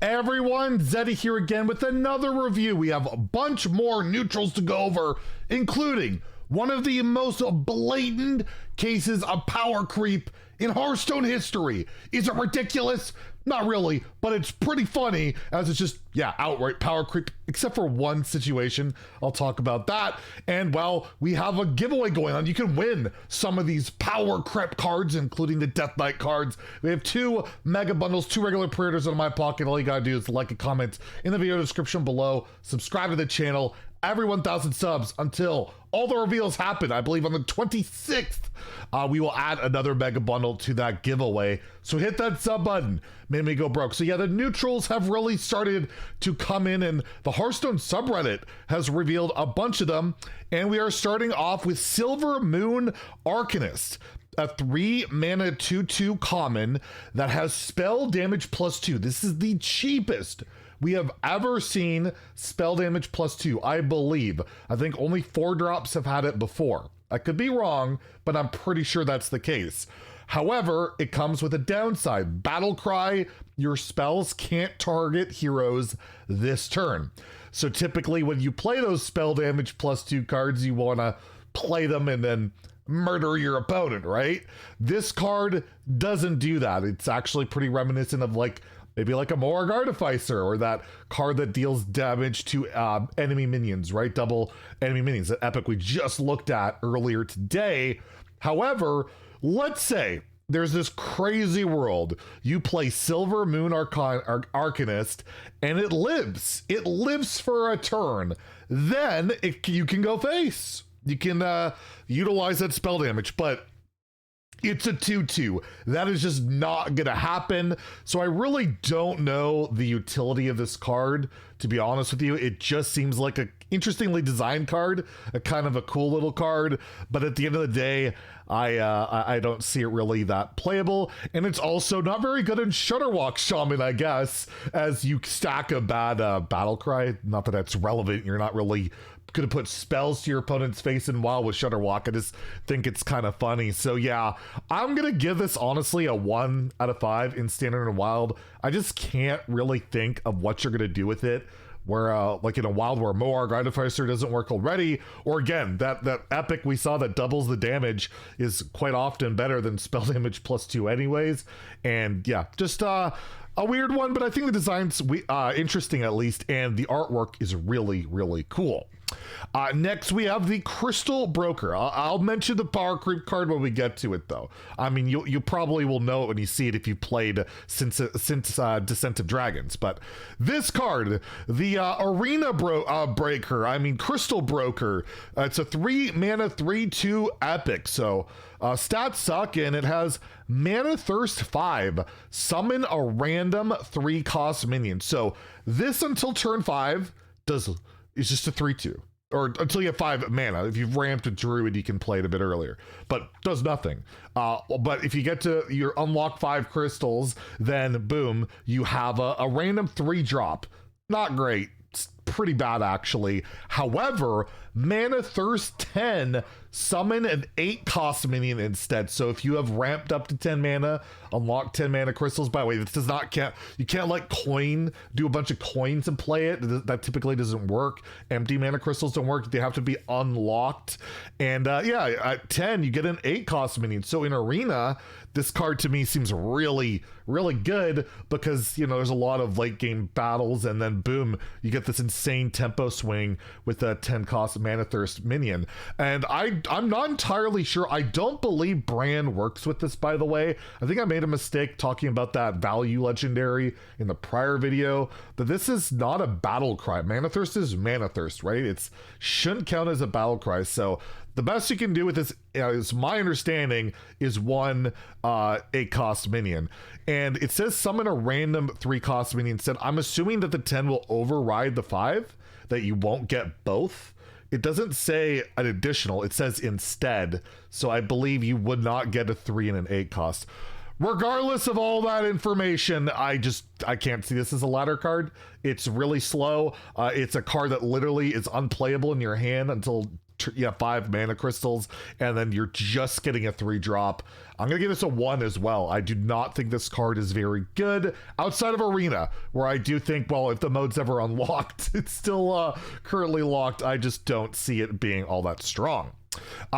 Everyone, Zeddy here again with another review. We have a bunch more neutrals to go over, including one of the most blatant cases of power creep in Hearthstone history. Is it ridiculous? Not really, but it's pretty funny as it's just, yeah, outright power creep, except for one situation. I'll talk about that. And well, we have a giveaway going on. You can win some of these power creep cards, including the Death Knight cards. We have 2 mega bundles, 2 regular pre-orders in my pocket. All you gotta do is like a comment in the video description below, subscribe to the channel. Every 1,000 subs until all the reveals happen. I believe on the 26th, we will add another mega bundle to that giveaway. So hit that sub button, made me go broke. So yeah, the neutrals have really started to come in, and the Hearthstone subreddit has revealed a bunch of them. And we are starting off with Silvermoon Arcanist, a 3 mana 2/2 common that has spell damage +2. This is the cheapest we have ever seen spell damage +2, I believe. I think only 4 drops have had it before. I could be wrong, but I'm pretty sure that's the case. However, it comes with a downside. Battle Cry, your spells can't target heroes this turn. So typically when you play those spell damage +2 cards, you want to play them and then murder your opponent, right? This card doesn't do that. It's actually pretty reminiscent of maybe like a Morag Artificer, or that card that deals damage to enemy minions, right? Double enemy minions, that epic we just looked at earlier today. However, let's say there's this crazy world. You play Silvermoon Arcanist, and it lives. It lives for a turn. Then you can go face. You can utilize that spell damage, but it's a 2/2. That is just not gonna happen. So I really don't know the utility of this card, to be honest with you. It just seems like a interestingly designed card, a kind of a cool little card, but at the end of the day, I don't see it really that playable. And it's also not very good in Shudderwock Shaman, I guess, as you stack a bad Battle Cry. Not that that's relevant. You're not really gonna put spells to your opponent's face in WoW with Shudderwock. I just think it's kind of funny. So yeah, I'm gonna give this honestly a 1 out of 5 in Standard and Wild. I just can't really think of what you're gonna do with it, where like in a Wild where Morag Artificer doesn't work already, or again, that epic we saw that doubles the damage is quite often better than spell damage +2 anyways. And yeah, just a weird one, but I think the design's interesting at least, and the artwork is really, really cool. Next, we have the Crystal Broker. I'll mention the power creep card when we get to it, though. I mean, you probably will know it when you see it if you played since Descent of Dragons. But this card, the Arena Breaker, Crystal Broker. It's a 3 mana 3/2 epic. So stats suck, and it has Mana Thirst 5. Summon a random 3-cost minion. So this until turn 5 it's just a 3/2, or until you have 5 mana. If you've ramped a druid, you can play it a bit earlier, but does nothing. But if you get to your unlock 5 crystals, then boom, you have a random 3-drop. Not great. It's pretty bad, actually. However, Mana Thirst 10, summon an 8-cost minion instead. So if you have ramped up to 10 mana, unlock 10 mana crystals. By the way, this does not count. You can't do a bunch of coins and play it. That typically doesn't work. Empty mana crystals don't work. They have to be unlocked. And yeah, at 10, you get an 8-cost minion. So in Arena, this card to me seems really, really good, because, you know, there's a lot of late game battles, and then boom, you get this insane tempo swing with a 10-cost Mana Thirst minion. And I'm not entirely sure. I don't believe Bran works with this, by the way. I think I made a mistake talking about that value legendary in the prior video, but this is not a Battle Cry. Mana Thirst is Mana Thirst, right? It shouldn't count as a Battle Cry. So the best you can do with this, is my understanding, is 1 8-cost minion. And it says summon a random 3-cost minion instead. I'm assuming that the 10 will override the 5, that you won't get both. It doesn't say an additional, it says instead. So I believe you would not get a 3 and an 8 cost. Regardless of all that information, I can't see this as a ladder card. It's really slow. It's a card that literally is unplayable in your hand until 5 mana crystals, and then you're just getting a 3-drop. I'm gonna give this a 1 as well. I do not think this card is very good outside of Arena, where I do think, well, if the mode's ever unlocked, it's still currently locked. I just don't see it being all that strong.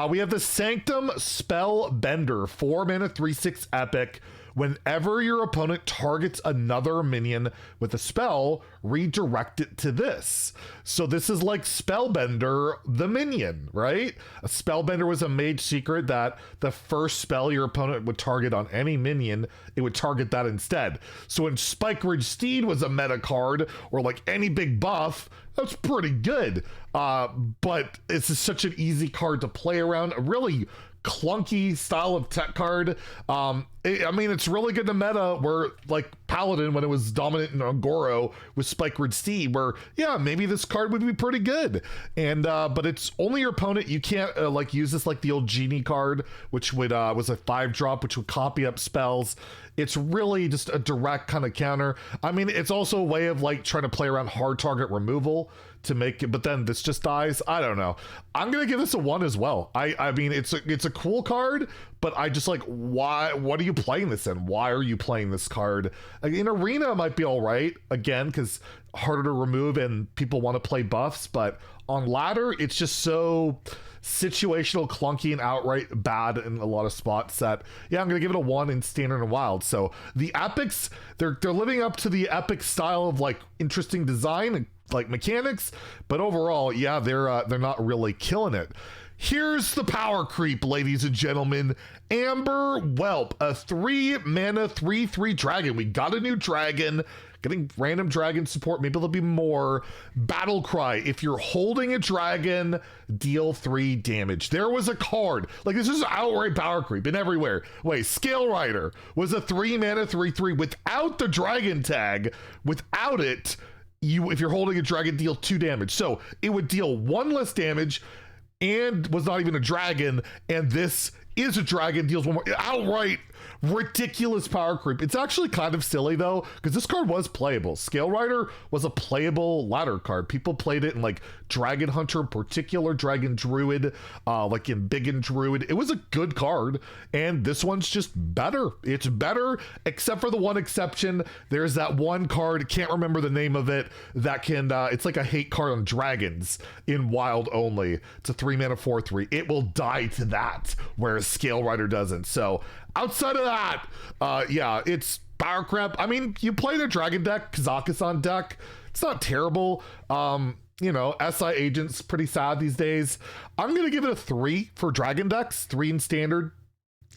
We have the Sanctum Spellbender, 4 mana, 3/6 epic. Whenever your opponent targets another minion with a spell, redirect it to this. So this is like Spellbender, the minion, right? A Spellbender was a mage secret that the first spell your opponent would target on any minion, it would target that instead. So when Spike Ridge Steed was a meta card, or like any big buff, that's pretty good. But it's such an easy card to play around. A really clunky style of tech card. I mean, it's really good to meta where like Paladin, when it was dominant in Ongoro with Spike Ridge Steed, where yeah, maybe this card would be pretty good. And but it's only your opponent. You can't like use this like the old Genie card, which would was a 5-drop, which would copy up spells. It's really just a direct kind of counter. I mean, it's also a way of like trying to play around hard target removal to make it, but then this just dies. I don't know. I'm gonna give this a 1 as well. I mean, it's a cool card, but I just like, why? What are you playing this in? Why are you playing this card? Like, in Arena, it might be all right again because harder to remove and people want to play buffs, but on ladder, it's just so situational, clunky, and outright bad in a lot of spots that yeah, I'm gonna give it a 1 in standard and wild. So the epics, they're living up to the epic style of like interesting design and like mechanics, but overall, yeah, they're not really killing it. Here's the power creep, ladies and gentlemen. Amber Whelp, a 3 mana 3/3 dragon. We got a new dragon. Getting random dragon support. Maybe there'll be more. Battle Cry. If you're holding a dragon, deal 3 damage. There was a card. Like, this is outright power creep in everywhere. Wait, Scale Rider was a 3 mana 3/3 without the dragon tag. Without it, if you're holding a dragon, deal 2 damage. So it would deal 1 less damage and was not even a dragon. And this is a dragon, deals 1 more. Outright ridiculous power creep. It's actually kind of silly though, because this card was playable. Scale Rider was a playable ladder card. People played it in like Dragon Hunter in particular, Dragon Druid, like in Biggin Druid. It was a good card, and this one's just better. It's better, except for the one exception. There's that one card, can't remember the name of it, that can, it's like a hate card on dragons in wild only. It's a 3 mana 4/3. It will die to that, whereas Scale Rider doesn't. So outside of that, yeah, it's power crap. I mean, you play the dragon deck, Kazakusan deck. It's not terrible. You know, SI Agent's pretty sad these days. I'm going to give it a 3 for dragon decks, 3 in standard.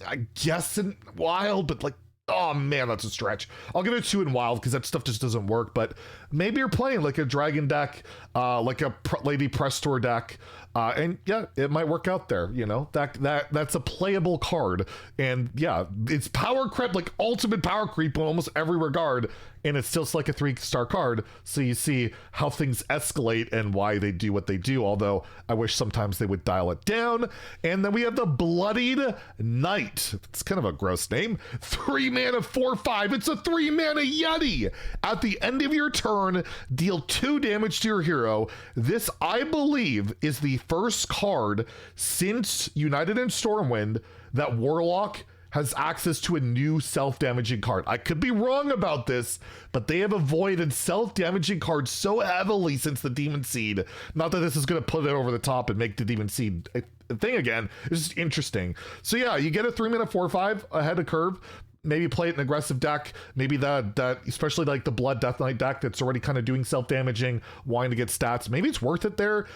I guess in wild, but like, oh man, that's a stretch. I'll give it a 2 in wild because that stuff just doesn't work. But maybe you're playing like a dragon deck, like a Lady Prestor deck. And yeah, it might work out there, you know, that's a playable card. And yeah, it's power creep, like ultimate power creep in almost every regard. And it's still like a 3-star card. So you see how things escalate and why they do what they do. Although I wish sometimes they would dial it down. And then we have the Bloodied Knight. It's kind of a gross name. 3 mana 4/5. It's a 3 mana Yeti. At the end of your turn, deal 2 damage to your hero. This, I believe, is the first card since United in Stormwind that Warlock has access to a new self-damaging card. I could be wrong about this, but they have avoided self-damaging cards so heavily since the Demon Seed. Not that this is going to put it over the top and make the Demon Seed a thing again. It's just interesting. So yeah, you get a 3 mana 4/5 ahead of curve. Maybe play it in aggressive deck. Maybe that especially like the Blood Death Knight deck that's already kind of doing self-damaging, wanting to get stats. Maybe it's worth it there.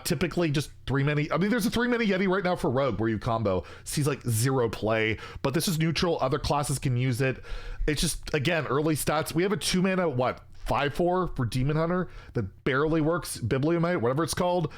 Typically just 3 mana. I mean, there's a 3 mana Yeti right now for Rogue where you combo. Sees like 0 play, but this is neutral. Other classes can use it. It's just, again, early stats. We have a 2 mana, 5/4 for Demon Hunter that barely works. Bibliomite, whatever it's called.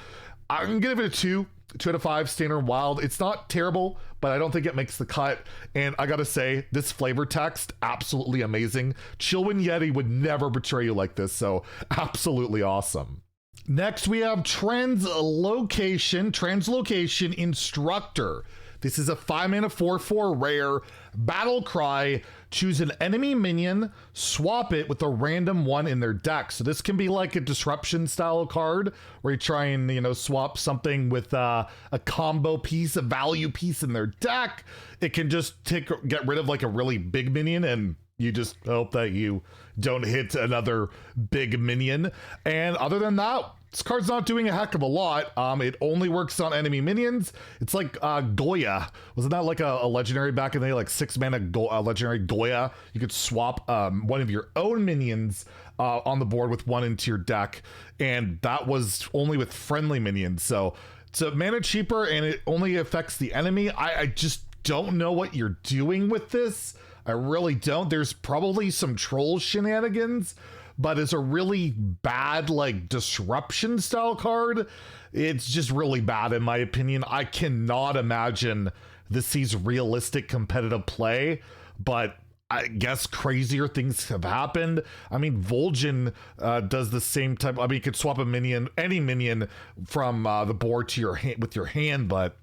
I'm gonna give it a 2 out of 5 standard wild. It's not terrible, but I don't think it makes the cut. And I gotta say, this flavor text, absolutely amazing. Chillwind Yeti would never betray you like this, so absolutely awesome. Next, we have Translocation Instructor. This is a 5-mana 4/4 rare battle cry. Choose an enemy minion, swap it with a random one in their deck. So this can be like a disruption style card where you try and, you know, swap something with a combo piece, a value piece in their deck. It can just get rid of like a really big minion, and you just hope that you don't hit another big minion. And other than that, this card's not doing a heck of a lot. It only works on enemy minions. It's like Goya. Wasn't that like a legendary back in the day, like 6-mana legendary Goya? You could swap one of your own minions on the board with one into your deck, and that was only with friendly minions. So it's a mana cheaper, and it only affects the enemy. I just don't know what you're doing with this. I really don't. There's probably some troll shenanigans, but it's a really bad like disruption style card. It's just really bad in my opinion. I cannot imagine this sees realistic competitive play, but I guess crazier things have happened. I mean, Vol'jin does the same type. I mean, you could swap a minion, any minion from the board to your hand with your hand, but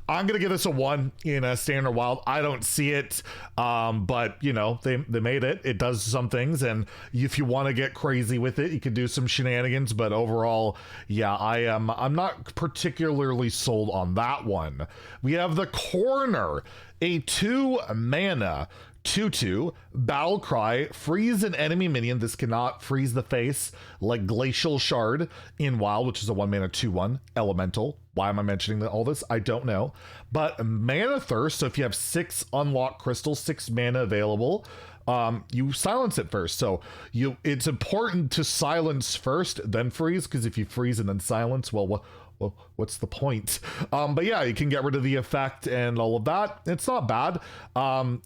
I'm gonna give this a 1 in a standard wild. I don't see it, but you know, they made it. It does some things, and if you want to get crazy with it, you can do some shenanigans. But overall, yeah, I'm not particularly sold on that one. We have the Coroner, a 2-mana 2/2 battle cry. Freeze an enemy minion. This cannot freeze the face like Glacial Shard in Wild, which is a 1-mana 2/1 elemental. Why am I mentioning all this? I don't know. But Mana Thirst, so if you have 6 unlocked crystals, 6 mana available, you silence it first. So it's important to silence first, then freeze, because if you freeze and then silence, well, what's the point? But yeah, you can get rid of the effect and all of that. It's not bad.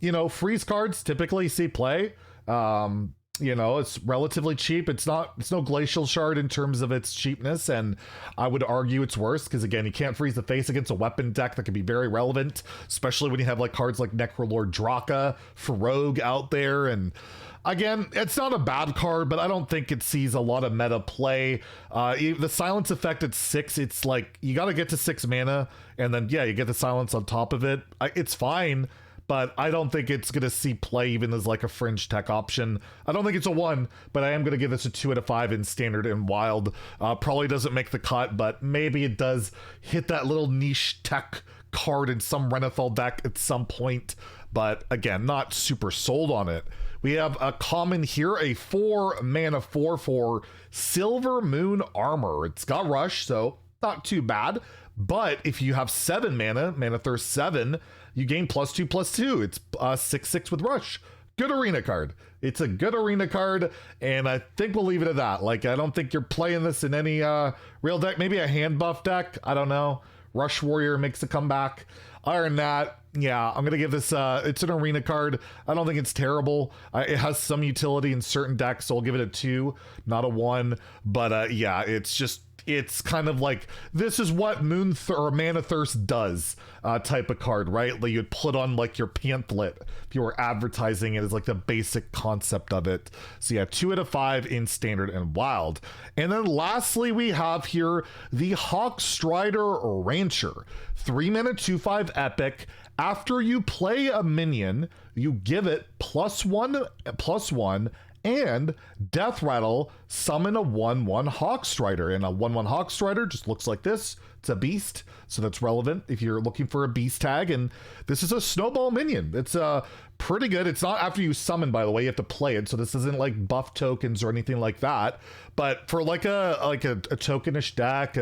You know, freeze cards typically see play. You know, it's relatively cheap. It's no Glacial Shard in terms of its cheapness, and I would argue it's worse because, again, you can't freeze the face against a weapon deck that can be very relevant, especially when you have like cards like Necrolord Draka for Rogue out there. And again, it's not a bad card, but I don't think it sees a lot of meta play. The silence effect at 6, it's like you got to get to 6 mana, and then yeah, you get the silence on top of it. It's fine, but I don't think it's going to see play even as like a fringe tech option. I don't think it's a 1, but I am going to give this a 2 out of 5 in standard and wild. Probably doesn't make the cut, but maybe it does hit that little niche tech card in some Renethal deck at some point. But again, not super sold on it. We have a common here, a 4-mana 4/4 Silvermoon Armorer. It's got Rush, so not too bad. But if you have 7 mana thirst 7, you gain +2/+2. It's 6/6 with Rush. Good arena card. It's a good arena card, and I think we'll leave it at that. Like, I don't think you're playing this in any real deck. Maybe a hand buff deck. I don't know. Rush Warrior makes a comeback. Other than that, yeah, I'm gonna give this it's an arena card. I don't think it's terrible. It has some utility in certain decks, so I'll give it a 2, not a 1. But yeah, it's kind of like, this is what Mana Thirst does type of card, right? Like you'd put on like your pamphlet if you were advertising it as like the basic concept of it. So yeah, 2 out of 5 in standard and wild. And then lastly, we have here the Hawkstrider Rancher, 3-mana 2/5 epic. After you play a minion, you give it +1/+1 and Death Rattle, summon a 1/1 Hawkstrider. And a 1/1 Hawkstrider just looks like this. It's a beast, so that's relevant if you're looking for a beast tag. And this is a snowball minion. It's pretty good. It's not after you summon, by the way. You have to play it, so this isn't like buff tokens or anything like that. But for like a tokenish deck,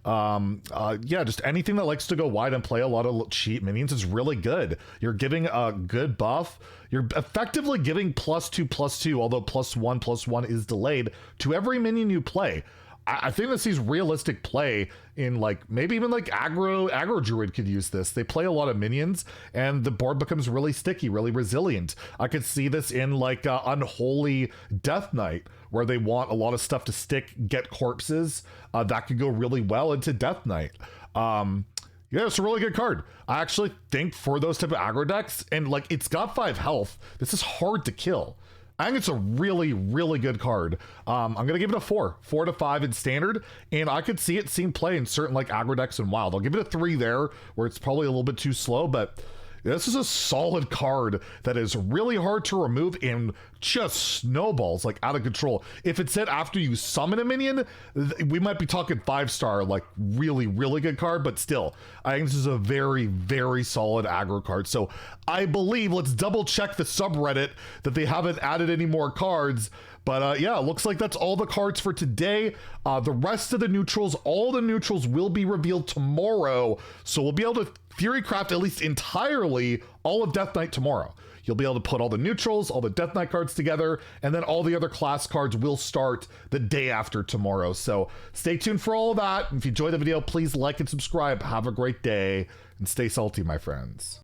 yeah, just anything that likes to go wide and play a lot of cheap minions is really good. You're giving a good buff. You're effectively giving +2/+2, although +1/+1 is delayed, to every minion you play. I think this sees realistic play in like maybe even like aggro druid could use this. They play a lot of minions and the board becomes really sticky, really resilient. I could see this in like Unholy Death Knight, where they want a lot of stuff to stick, get corpses. That could go really well into Death Knight. Yeah, it's a really good card. I actually think for those type of aggro decks, and like it's got 5 health, this is hard to kill. I think it's a really, really good card. I'm going to give it a 4 to 5 in standard, and I could see it seeing play in certain like aggro decks and wild. I'll give it a 3 there, where it's probably a little bit too slow, but this is a solid card that is really hard to remove and just snowballs like out of control. If it said after you summon a minion, we might be talking 5-star, like really, really good card, but still, I think this is a very, very solid aggro card. So I believe, let's double check the subreddit that they haven't added any more cards. But yeah, it looks like that's all the cards for today. The rest of the neutrals, all the neutrals will be revealed tomorrow. So we'll be able to Furycraft at least entirely all of Death Knight tomorrow. You'll be able to put all the neutrals, all the Death Knight cards together, and then all the other class cards will start the day after tomorrow. So stay tuned for all of that. If you enjoyed the video, please like and subscribe. Have a great day and stay salty, my friends.